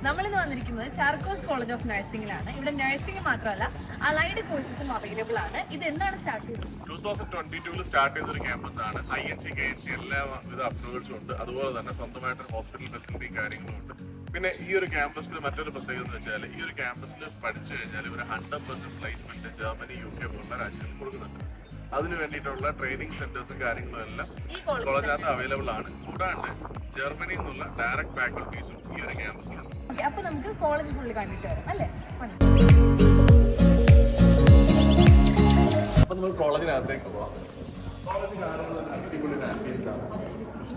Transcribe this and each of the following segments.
നമ്മളിന്ന് വന്നിരിക്കുന്നത് ചാർക്കോസ് college of നഴ്സിംഗിലാണ്. ഇവിടെ നഴ്സിംഗ് മാത്രമല്ല അലൈഡ് കോഴ്സസും അവൈലബിൾ ആണ്. ഇത് എന്താണ് സ്റ്റാർട്ട് ചെയ്തത്? 2022 സ്റ്റാർട്ട് ചെയ്തൊരു ക്യാമ്പസ് ആണ്. INC KNC എല്ലാവിധ അപ്രൂവൽസും ഉണ്ട്. അതുപോലെ തന്നെ സ്വന്തമായിട്ടൊരു ഹോസ്പിറ്റൽ ഫെസിലിറ്റി കാര്യങ്ങളും ഉണ്ട്. പിന്നെ ഈ ഒരു ക്യാമ്പസിൽ മറ്റൊരു പ്രത്യേകത എന്ന് വെച്ചാൽ ഈ ഒരു ക്യാമ്പസിൽ പഠിച്ചു കഴിഞ്ഞാൽ ഇവർ 100% പ്ലേസ്മെന്റ് ജർമ്മനി, UK പോലുള്ള രാജ്യങ്ങളിൽ കൊടുക്കുന്നുണ്ട്. അതിന് വേണ്ടിയിട്ടുള്ള ട്രെയിനിങ് സെന്റേഴ്സും കാര്യങ്ങളും എല്ലാം കോളേജിനകത്ത് അവൈലബിൾ ആണ്. കൂടാണ്ട് ജർമ്മനിയിൽ നിന്നുള്ള ഡയറക്ട് ഫാക്കൽറ്റീസും ഈ ഒരു ക്യാമ്പസിലുണ്ട്. അപ്പൊ നമുക്ക് കോളേജ് ഫുള്ള് കണ്ടിട്ട് വരാം അല്ലേ? അപ്പൊ നമ്മൾ കോളേജിനകത്തേക്ക് പോവാം.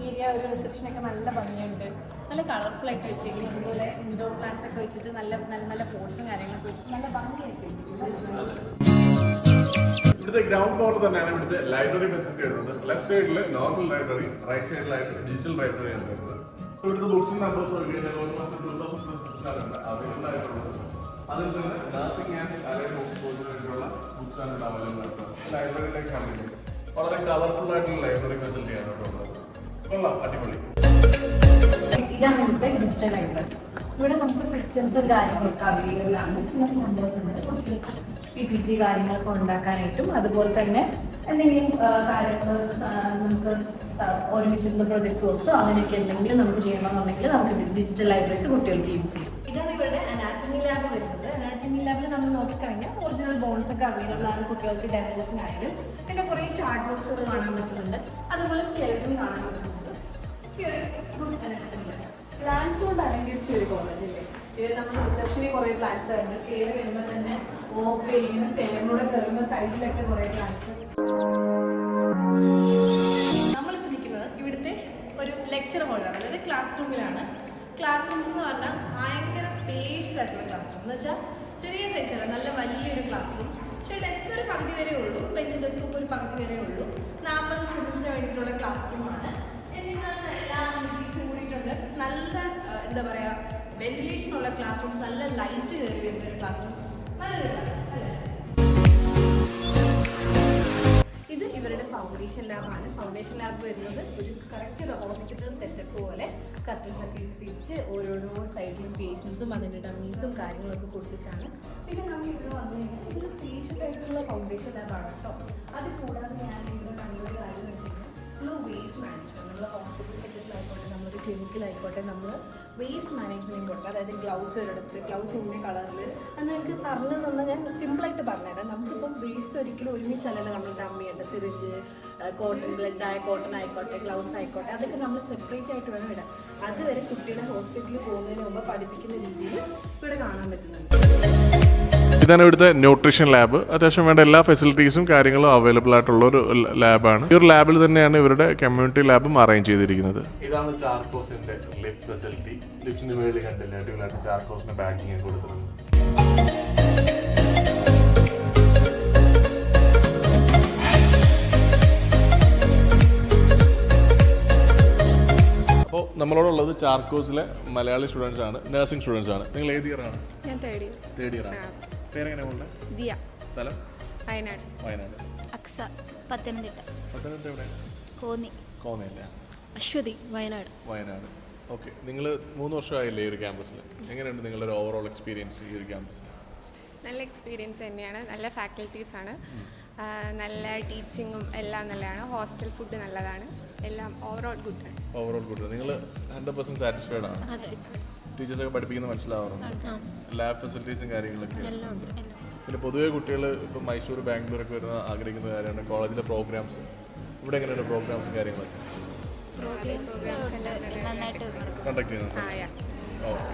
ഏരിയ ഒരു റിസപ്ഷൻ ഒക്കെ നല്ല ഭംഗിയുണ്ട്, നല്ല കളർഫുൾ ആയിട്ട് വെച്ചേക്കും. അതുപോലെ ഇൻഡോർ പ്ലാന്റ്സ് ഒക്കെ വെച്ചിട്ട് നല്ല നല്ല നല്ല പോട്ട്സും കാര്യങ്ങളൊക്കെ വെച്ചിട്ട് നല്ല ഭംഗിയായിട്ട്. ഇവിടുത്തെ ഗ്രൗണ്ട് ഫ്ലോർ തന്നെയാണ് ഇവിടുത്തെ ലൈബ്രറി ഫെസിലിറ്റി വരുന്നത്. ലെഫ്റ്റ് സൈഡിൽ നോർമൽ ലൈബ്രറി, റൈറ്റ് സൈഡിലായിട്ട് ഡിജിറ്റൽ ലൈബ്രറി ആണ് വരുന്നത്. ഇവിടുത്തെ ബുക്സും നമ്പേഴ്സും അവൈലബിൾ ആയിട്ടുള്ളത്. അതിൽ തന്നെ നഴ്സിംഗ് ആൻഡ് അലൈഡ് കോഴ്സിനുള്ള ബുക്സ് ആണ് അവൈലബിൾ ആയിട്ടുള്ളത്. ലൈബ്രറിയിലേക്ക് കണ്ടിട്ടുണ്ട്. വളരെ കളർഫുൾ ആയിട്ടുള്ള ലൈബ്രറി ഫെസിലിറ്റിയാണ് ഇവിടെ ഉള്ളത്. കൊള്ളാം, അടിപൊളി. ഇതാണ് ഇവിടുത്തെ ഡിജിറ്റൽ ലൈബ്രറി. ഇവിടെ നമുക്ക് സിസ്റ്റംസും കാര്യങ്ങളൊക്കെ അവൈലബിൾ ആണ്. PPT കാര്യങ്ങളൊക്കെ ഉണ്ടാക്കാനായിട്ടും അതുപോലെ തന്നെ എന്തെങ്കിലും കാര്യങ്ങൾ നമുക്ക് ഒരുമിച്ചിരുന്ന പ്രൊജക്ട്സ് വർക്ക്സോ അങ്ങനെയൊക്കെ എന്തെങ്കിലും നമുക്ക് ചെയ്യണമെന്നുണ്ടെങ്കിൽ നമുക്ക് ഡിജിറ്റൽ ലൈബ്രറീസ് കുട്ടികൾക്ക് യൂസ് ചെയ്യും. ഇതാണ് ഇവിടെ അനാറ്റമി ലാബ് വരുന്നത്. അനാറ്റമി ലാബിൽ നമ്മൾ നോക്കിക്കഴിഞ്ഞാൽ ഒറിജിനൽ ബോൺസ് ഒക്കെ അവൈലബിൾ ആണ് കുട്ടികൾക്ക് ഡെമോസിനായാലും. പിന്നെ കുറേ ചാർട്ട് ബോക്സുകൾ കാണാൻ പറ്റുന്നുണ്ട്, അതുപോലെ സ്കെൽറ്റും കാണാൻ പറ്റുന്നുണ്ട്. പ്ലാന്റ്സ് കൊണ്ട് അലങ്കരിച്ച ഒരു കോളേജ് അല്ലേ? ഇത് നമ്മൾ റിസപ്ഷനിൽ കുറേ പ്ലാന്റ്സ് ഉണ്ട്. കയറി വരുമ്പോൾ തന്നെ ഓപ്പൺ ചെയ്യുന്ന സ്റ്റെയറിലൂടെ കയറുമ്പോൾ സൈഡിലൊക്കെ കുറേ പ്ലാന്റ്സ്. നമ്മളിപ്പോൾ നിൽക്കുന്നത് ഇവിടുത്തെ ഒരു ലെക്ചർ ഹോളിലാണ്, അതായത് ക്ലാസ് റൂമിലാണ്. ക്ലാസ് റൂംസ് എന്ന് പറഞ്ഞാൽ ഭയങ്കര സ്പേഷ്യസ് ആയിട്ടുള്ള ക്ലാസ് റൂം എന്ന് വെച്ചാൽ ചെറിയ സൈസല്ല, നല്ല വലിയൊരു ക്ലാസ് റൂം. പക്ഷേ ഡെസ്ക് ഒരു പകുതി വരെ ഉള്ളൂ, ബെഞ്ച് ഡെസ്കൊക്കെ ഒരു പകുതി വരെ ഉള്ളൂ. 40 സ്റ്റുഡൻസിന് വേണ്ടിയിട്ടുള്ള ക്ലാസ് റൂമാണ്. എന്നിരുന്നാലും എല്ലാ അമ്യൂണിറ്റീസും കൂടിയിട്ടുണ്ട്. നല്ല എന്താ പറയുക, വെന്റിലേഷൻ ഉള്ള ക്ലാസ് റൂംസ്, നല്ല ലൈറ്റ് കയറി വരുന്ന ഒരു ക്ലാസ് റൂം, നല്ലൊരു ക്ലാസ് റൂം അല്ലേ? ഇത് ഇവരുടെ ഫൗണ്ടേഷൻ ലാബാണ്. ഫൗണ്ടേഷൻ ലാബ് വരുന്നത് ഒരു കറക്റ്റ് ഹോസ്പിറ്റൽ സെറ്റപ്പ് പോലെ കർട്ടൻസ് ഒക്കെ തിരിച്ച് ഓരോരോ സൈഡിലും പേഷ്യൻസും അതിൻ്റെ ഡമ്മീസും കാര്യങ്ങളൊക്കെ കൊടുത്തിട്ടാണ്. പിന്നെ നമ്മൾ ഇവിടെ വന്നു കഴിഞ്ഞാൽ ഇതൊരു സ്പേഷ്യസ് ആയിട്ടുള്ള ഫൗണ്ടേഷൻ ലാബാണ് കേട്ടോ. അത് കൂടാതെ ഞാൻ ഇവിടെ കണ്ടൊരു കാര്യം എന്ന് വെച്ച് കഴിഞ്ഞാൽ വേസ്റ്റ് മാനേജ്മെൻറ്റ്. നമ്മൾ ഹോസ്പിറ്റൽ സെറ്റപ്പിലായിക്കോട്ടെ, നമ്മളൊരു ക്ലിനിക്കിലായിക്കോട്ടെ, നമ്മൾ വേസ്റ്റ് മാനേജ്മെൻറ്റ് കൊടുക്കുക. അതായത് ഗ്ലൗസ് ഒരിടത്ത്, ഗ്ലൗസ് ഇന്ന കളറിൽ എന്ന് എനിക്ക് പറഞ്ഞു തന്നാൽ ഞാൻ സിമ്പിളായിട്ട് പറഞ്ഞുതരാം. നമുക്കിപ്പം വേസ്റ്റ് ഒരിക്കലും ഒരുമിച്ചല്ലല്ലോ നമ്മൾ ഡംപ് ചെയ്യേണ്ട. സിറിഞ്ച്, കോട്ടൺ, ബ്ലഡ് കോട്ടൺ ആയിക്കോട്ടെ, ഗ്ലൗസ് ആയിക്കോട്ടെ, അതൊക്കെ നമ്മൾ സെപ്പറേറ്റ് ആയിട്ട് വേണം ഇടാം. അതുവരെ കുട്ടിയുടെ ഹോസ്പിറ്റലിൽ പോകുന്നതിന് മുമ്പ് പഠിപ്പിക്കുന്ന രീതിയിൽ ഇവിടെ കാണാൻ പറ്റുന്നുണ്ട്. ഇതാണ് ഇവിടുത്തെ ന്യൂട്രീഷൻ ലാബ്. അത്യാവശ്യം വേണ്ട എല്ലാ ഫെസിലിറ്റീസും കാര്യങ്ങളും അവൈലബിൾ ആയിട്ടുള്ള ഒരു ലാബാണ്. ഈ ഒരു ലാബിൽ തന്നെയാണ് ഇവരുടെ കമ്മ്യൂണിറ്റി ലാബും അറേഞ്ച് ചെയ്തിരിക്കുന്നത്. ഇതാണ് ചാർക്കോസിന്റെ ലിഫ്റ്റ് ഫെസിലിറ്റി. ലിഫ്റ്റിന് മേളിൽ കണ്ടില്ല, അടിപൊളിയായിട്ട് ചാർക്കോസിന്റെ ബാഗിങ് കൊടുത്തിട്ടുണ്ട്. അപ്പോൾ നമ്മളോടുള്ളത് ചാർക്കോസിലെ മലയാളി സ്റ്റുഡൻസ് ആണ്, നഴ്സിംഗ് സ്റ്റുഡൻസ് ആണ്. നിങ്ങൾ ഏത് ഇയർ ആണ്? ഞാൻ തേർഡ് ഇയർ ആണ്. പേരെങ്ങനെ ഉള്ളത്? ദിയ. സ്ഥലം? വയനാട്. വയനാട്. അക്സ പത്തനംതിട്ട. പത്തനംതിട്ട എവിടെ? കോന്നിയല്ലേ? അശ്വതി വയനാട്. വയനാട്. ഓക്കെ. നിങ്ങൾ 3 വർഷമായില്ലേ ഈ ഒരു ക്യാമ്പസിൽ? എങ്ങനെയുണ്ട് നിങ്ങളുടെ ഒരു ഓവറോൾ എക്സ്പീരിയൻസ് ഈ ഒരു ക്യാമ്പസിൽ? നല്ല എക്സ്പീരിയൻസ് തന്നെയാണ്. നല്ല ഫാക്കൽറ്റീസാണ്, നല്ല ടീച്ചിങ്ങും എല്ലാം നല്ലതാണ്. ഹോസ്റ്റൽ ഫുഡ് നല്ലതാണ്. എല്ലാം ഓവറോൾ ഗുഡാണ്. Overall good. നിങ്ങൾ 100% സാറ്റിസ്ഫൈഡ് ആണ്? ടീച്ചേഴ്സൊക്കെ പഠിപ്പിക്കുന്നത് മനസ്സിലാവാറുണ്ട്? ലാബ് ഫെസിലിറ്റീസും കാര്യങ്ങളൊക്കെ? പിന്നെ പൊതുവേ കുട്ടികൾ ഇപ്പോൾ മൈസൂർ, ബാംഗ്ലൂരൊക്കെ വരുന്ന ആഗ്രഹിക്കുന്ന കാര്യമാണ് കോളേജിലെ പ്രോഗ്രാംസ്. ഇവിടെ എങ്ങനെയാണ് പ്രോഗ്രാംസും കാര്യങ്ങളൊക്കെ കണ്ടക്ട് ചെയ്യുന്നത്? ഓക്കെ.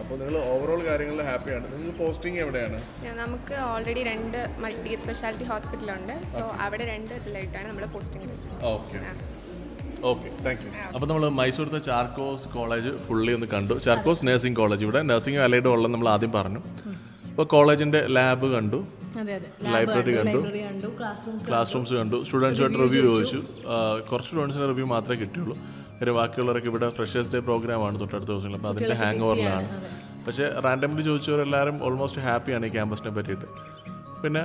അപ്പോൾ നിങ്ങൾ ഓവറോൾ കാര്യങ്ങളിൽ ഹാപ്പിയാണ്. നിങ്ങൾക്ക് പോസ്റ്റിംഗ് എവിടെയാണ്? നമുക്ക് ഓൾറെഡി 2 മൾട്ടി സ്പെഷ്യാലിറ്റി ഹോസ്പിറ്റലുണ്ട്. സോ അവിടെ 2 ഇതിലായിട്ടാണ് നമ്മൾ പോസ്റ്റിംഗ് എടുക്കുന്നത്. Okay okay, thank you. അപ്പോൾ നമ്മൾ മൈസൂരത്തെ ചാർക്കോസ് കോളേജ് ഫുള്ളി ഒന്ന് കണ്ടു. ചാർക്കോസ് നഴ്സിംഗ് കോളേജ്. ഇവിടെ നഴ്സിംഗ് അലൈഡ് ഉള്ളത് നമ്മൾ ആദ്യം പറഞ്ഞു. ഇപ്പോൾ കോളേജിൻ്റെ ലാബ് കണ്ടു, ലൈബ്രറി കണ്ടു, ക്ലാസ് റൂംസ് കണ്ടു, സ്റ്റുഡൻസുമായിട്ട് റിവ്യൂ ചോദിച്ചു. കുറച്ച് സ്റ്റുഡൻസിൻ്റെ റിവ്യൂ മാത്രമേ കിട്ടിയുള്ളൂ. കാര്യം ബാക്കിയുള്ളവരൊക്കെ ഇവിടെ ഫ്രഷേഴ്സ് ഡേ പ്രോഗ്രാമാണ് തൊട്ടടുത്ത ദിവസങ്ങളിൽ. അപ്പോൾ അതിൻ്റെ ഹാങ് ഓവറിലാണ്. പക്ഷേ റാൻഡംലി ചോദിച്ചവരെല്ലാവരും ഓൾമോസ്റ്റ് ഹാപ്പിയാണ് ഈ ക്യാമ്പസിനെ പറ്റിയിട്ട്. പിന്നെ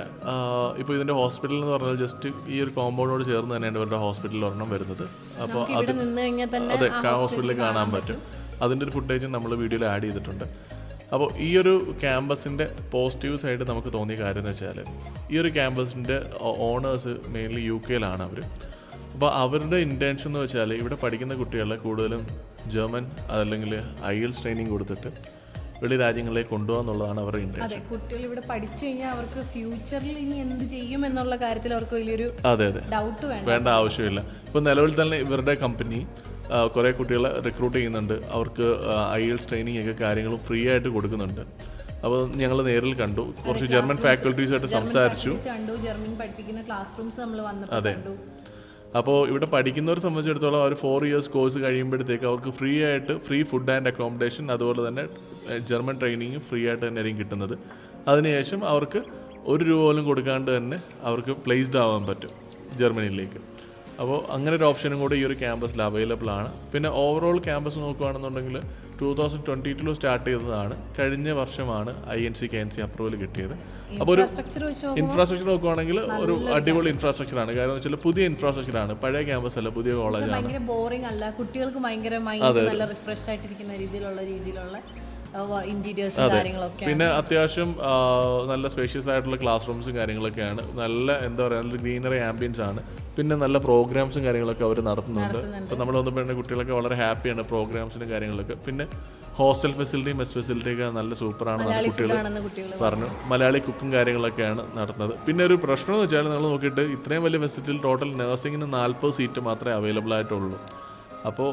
ഇപ്പോൾ ഇതിൻ്റെ ഹോസ്പിറ്റൽ എന്ന് പറഞ്ഞാൽ ജസ്റ്റ് ഈ ഒരു കോമ്പൗണ്ടോട് ചേർന്ന് തന്നെയാണ് ഇവരുടെ ഹോസ്പിറ്റലിൽ ഒരെണ്ണം വരുന്നത്. അപ്പോൾ അത് അതെ ഹോസ്പിറ്റലിൽ കാണാൻ പറ്റും. അതിൻ്റെ ഒരു ഫുട്ടേജും നമ്മൾ വീഡിയോയിൽ ആഡ് ചെയ്തിട്ടുണ്ട്. അപ്പോൾ ഈ ഒരു ക്യാമ്പസിൻ്റെ പോസിറ്റീവ് സൈഡ് നമുക്ക് തോന്നിയ കാര്യം എന്ന് വെച്ചാൽ ഈ ഒരു ക്യാമ്പസിൻ്റെ ഓണേഴ്സ് മെയിൻലി UK അവർ. അപ്പോൾ അവരുടെ ഇൻറ്റൻഷൻ എന്ന് വെച്ചാൽ ഇവിടെ പഠിക്കുന്ന കുട്ടികളെ കൂടുതലും ജർമ്മൻ അതല്ലെങ്കിൽ IELTS ട്രെയിനിങ് കൊടുത്തിട്ട് വെളി രാജ്യങ്ങളിലേക്ക് കൊണ്ടുപോകാന്നുള്ളതാണ് അവരുടെ ഇൻറ്റൻഷൻ. അതെ, കുട്ടികൾ ഇവിടെ പഠിച്ചു കഴിഞ്ഞാൽ അവർക്ക് ഫ്യൂച്ചറിൽ ഇനി എന്ത് ചെയ്യും എന്നുള്ള കാര്യത്തിൽ അവർക്ക് വലിയൊരു ഡൗട്ട് വേണ്ട ആവശ്യമില്ല. ഇപ്പോൾ നിലവിൽ തന്നെ ഇവരുടെ കമ്പനി കുറേ കുട്ടികളെ റിക്രൂട്ട് ചെയ്യുന്നുണ്ട്. അവർക്ക് IELTS ട്രെയിനിങ് ഒക്കെ കാര്യങ്ങളും ഫ്രീ ആയിട്ട് കൊടുക്കുന്നുണ്ട്. അപ്പോൾ ഞങ്ങൾ നേരിൽ കണ്ടു, കുറച്ച് ജർമ്മൻ ഫാക്കൽറ്റീസായിട്ട് സംസാരിച്ചു. ജർമ്മൻ പഠിപ്പിക്കുന്ന ക്ലാസ് റൂംസ് നമ്മൾ വന്നപ്പോൾ കണ്ടു. അപ്പോൾ ഇവിടെ പഠിക്കുന്നവരെ സംബന്ധിച്ചിടത്തോളം അവർ 4 years കോഴ്സ് കഴിയുമ്പോഴത്തേക്ക് അവർക്ക് ഫ്രീ ഫുഡ് ആൻഡ് അക്കോമഡേഷൻ, അതുപോലെ തന്നെ ജർമ്മൻ ട്രെയിനിങ് ഫ്രീ ആയിട്ട് തന്നെ ആയിരിക്കും കിട്ടുന്നത്. അതിനുശേഷം അവർക്ക് ₹1 പോലും കൊടുക്കാണ്ട് തന്നെ അവർക്ക് പ്ലേസ്ഡ് ആവാൻ പറ്റും ജർമ്മനിയിലേക്ക്. അപ്പോൾ അങ്ങനെ ഒരു ഓപ്ഷനും കൂടി ഈ ഒരു ക്യാമ്പസിൽ അവൈലബിൾ ആണ്. പിന്നെ ഓവറോൾ ക്യാമ്പസ് നോക്കുകയാണെന്നുണ്ടെങ്കിൽ 2022 സ്റ്റാർട്ട് ചെയ്തതാണ്. കഴിഞ്ഞ വർഷമാണ് INC KNC അപ്രൂവൽ കിട്ടിയത്. അപ്പോൾ ഒരു ഇൻഫ്രാസ്ട്രക്ചർ നോക്കുകയാണെങ്കിൽ ഒരു അടിപൊളി ഇൻഫ്രാസ്ട്രക്ചറാണ്. കാരണം വെച്ചാൽ പുതിയ ഇൻഫ്രാസ്ട്രക്ചറാണ്, പഴയ ക്യാമ്പസ് അല്ല, പുതിയ കോളേജാണ്. ഭയങ്കര ബോറിംഗ് അല്ല, കുട്ടികൾക്ക് ഭയങ്കര മൈൻഡ് നല്ല റിഫ്രഷ്ഡ് ആയിട്ടിരിക്കുന്ന രീതിയിലുള്ള ഇന്റീരിയേഴ്സും കാര്യങ്ങളൊക്കെ. പിന്നെ അത്യാവശ്യം നല്ല സ്പേഷ്യസ് ആയിട്ടുള്ള ക്ലാസ് റൂംസും കാര്യങ്ങളൊക്കെയാണ്. നല്ല എന്താ പറയുക, നല്ല ഗ്രീനറി ആംബിയൻസ് ആണ്. പിന്നെ നല്ല പ്രോഗ്രാംസും കാര്യങ്ങളൊക്കെ അവർ നടത്തുന്നുണ്ട്. അപ്പോൾ നമ്മൾ വന്നപ്പോൾ കുട്ടികളൊക്കെ വളരെ ഹാപ്പിയാണ് പ്രോഗ്രാംസിനും കാര്യങ്ങളൊക്കെ. പിന്നെ ഹോസ്റ്റൽ ഫെസിലിറ്റി, മെസ് ഫെസിലിറ്റി ഒക്കെ നല്ല സൂപ്പറാണെന്നാണ് കുട്ടികൾ പറഞ്ഞു. മലയാളി കുക്കും കാര്യങ്ങളൊക്കെയാണ് നടത്തുന്നത്. പിന്നെ ഒരു പ്രശ്നം എന്ന് വെച്ചാൽ നമ്മൾ നോക്കിയിട്ട് ഇത്രയും വലിയ ഫെസിലിറ്റിയിൽ ടോട്ടൽ നഴ്സിംഗിന് 40 സീറ്റ് മാത്രമേ അവൈലബിൾ ആയിട്ടുള്ളൂ. അപ്പോൾ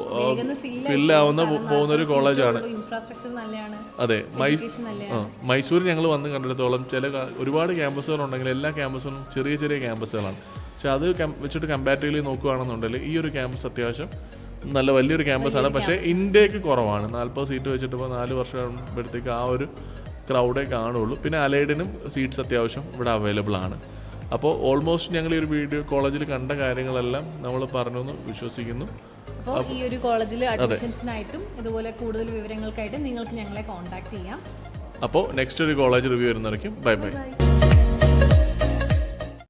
ഫില്ലാവുന്ന പോകുന്നൊരു കോളേജാണ്. അതെ, മൈസൂർ ഞങ്ങൾ വന്ന് കണ്ടിടത്തോളം ഒരുപാട് ക്യാമ്പസുകളുണ്ടെങ്കിൽ എല്ലാ ക്യാമ്പസും ചെറിയ ചെറിയ ക്യാമ്പസുകളാണ്. പക്ഷെ അത് വെച്ചിട്ട് കമ്പാരിറ്റീവ്ലി നോക്കുകയാണെന്നുണ്ടെങ്കിൽ ഈ ഒരു ക്യാമ്പസ് അത്യാവശ്യം നല്ല വലിയൊരു ക്യാമ്പസാണ്. പക്ഷേ ഇൻടേക്ക് കുറവാണ്. 40 സീറ്റ് വെച്ചിട്ട് ഇപ്പോൾ 4 വർഷം ആകുമ്പോഴത്തേക്ക് ആ ഒരു ക്രൗഡേ കാണുള്ളൂ. പിന്നെ അലൈഡിനും സീറ്റ്സ് അത്യാവശ്യം ഇവിടെ അവൈലബിൾ ആണ്. അപ്പോൾ ഓൾമോസ്റ്റ് ഞങ്ങൾ ഈ ഒരു കോളേജിൽ കണ്ട കാര്യങ്ങളെല്ലാം നമ്മൾ പറഞ്ഞു എന്ന് വിശ്വസിക്കുന്നു. അപ്പോൾ ഈ ഒരു കോളേജിൽ അഡ്മിഷൻസിനായിട്ടും ഇതുപോലെ കൂടുതൽ വിവരങ്ങൾക്കായിട്ട് നിങ്ങൾക്ക് ഞങ്ങളെ കോൺടാക്ട് ചെയ്യാം. അപ്പോൾ നെക്സ്റ്റ് ഒരു കോളേജ് റിവ്യൂ വരുന്നതായിരിക്കും. Bye bye.